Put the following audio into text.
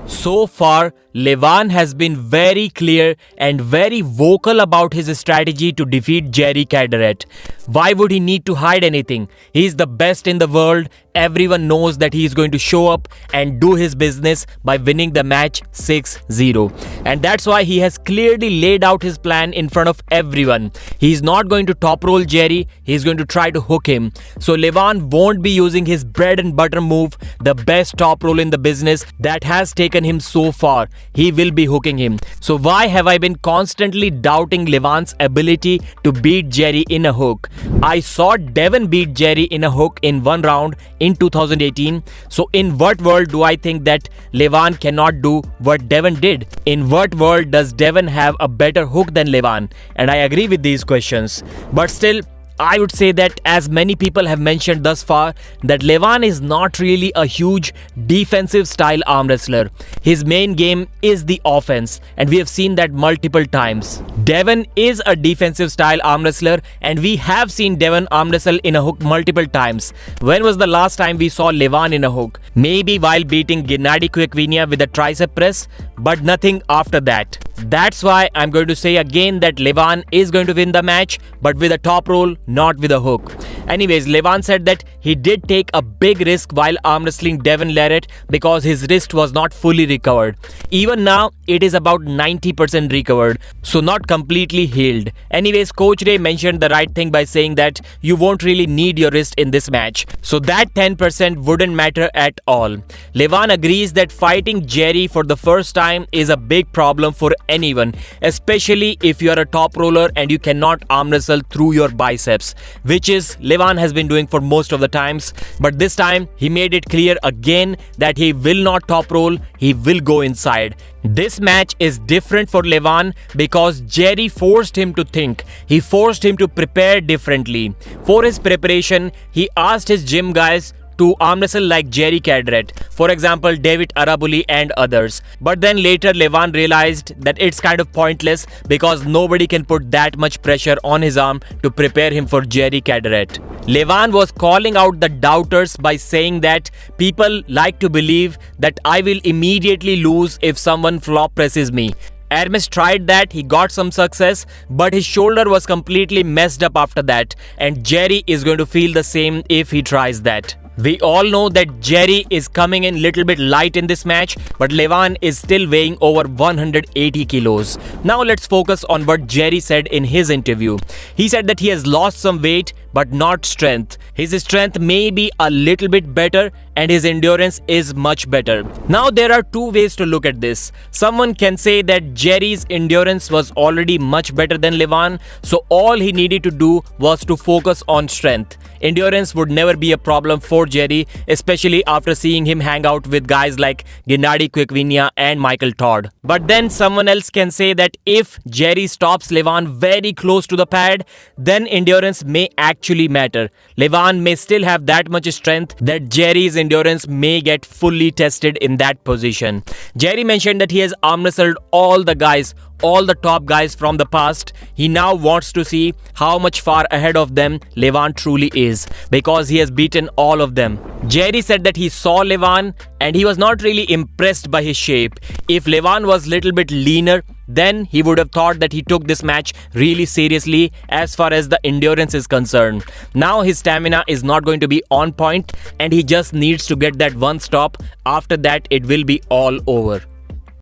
So far, Levan has been very clear and very vocal about his strategy to defeat Jerry Caderet. Why would he need to hide anything? He is the best in the world. Everyone knows that he is going to show up and do his business by winning the match 6-0. And that's why he has clearly laid out his plan in front of everyone. He is not going to top roll Jerry. He is going to try to hook him. So Levan won't be using his bread and butter move, the best top roll in the business that has taken him so far. He will be hooking him. So why have I been constantly doubting Levan's ability to beat Jerry in a hook? I saw Devon beat Jerry in a hook in one round in 2018. So in what world do I think that Levan cannot do what Devon did? In what world does Devon have a better hook than Levan? And I agree with these questions. But still, I would say that as many people have mentioned thus far, that Levan is not really a huge defensive style arm wrestler. His main game is the offense, and we have seen that multiple times. Devon is a defensive style arm wrestler, and we have seen Devon arm wrestle in a hook multiple times. When was the last time we saw Levan in a hook? Maybe while beating Gennady Kuyakvinia with a tricep press, but nothing after that. That's why I'm going to say again that Levan is going to win the match, but with a top roll, not with a hook. Anyways, Levan said that he did take a big risk while arm wrestling Devon Larratt because his wrist was not fully recovered. Even now, it is about 90% recovered, so not completely healed. Anyways, Coach Ray mentioned the right thing by saying that you won't really need your wrist in this match, so that 10% wouldn't matter at all. Levan agrees that fighting Jerry for the first time is a big problem for anyone, especially if you are a top roller and you cannot arm wrestle through your biceps, which is Levan has been doing for most of the times. But this time he made it clear again that he will not top roll, he will go inside. This match is different for Levan because Jerry forced him to think. He forced him to prepare differently. For his preparation, he asked his gym guys to arm wrestle like Jerry Caderet, for example David Arabuli and others. But then later Levan realized that it's kind of pointless because nobody can put that much pressure on his arm to prepare him for Jerry Caderet. Levan was calling out the doubters by saying that people like to believe that I will immediately lose if someone flop presses me. Hermes tried that, he got some success, but his shoulder was completely messed up after that, and Jerry is going to feel the same if he tries that. We all know that Jerry is coming in little bit light in this match, but Levan is still weighing over 180 kilos. Now let's focus on what Jerry said in his interview. He said that he has lost some weight but not strength. His strength may be a little bit better and his endurance is much better. Now there are two ways to look at this. Someone can say that Jerry's endurance was already much better than Levan, so all he needed to do was to focus on strength. Endurance would never be a problem for Jerry, especially after seeing him hang out with guys like Gennady Kuyakvinia and Michael Todd. But then someone else can say that if Jerry stops Levan very close to the pad, then endurance may actually matter. Levan may still have that much strength that Jerry's endurance may get fully tested in that position. Jerry mentioned that he has arm wrestled all the guys, all the top guys from the past. He now wants to see how much far ahead of them Levan truly is, because he has beaten all of them. Jerry said that he saw Levan and he was not really impressed by his shape. If Levan was little bit leaner, then he would have thought that he took this match really seriously as far as the endurance is concerned. Now his stamina is not going to be on point and he just needs to get that one stop. After that, it will be all over.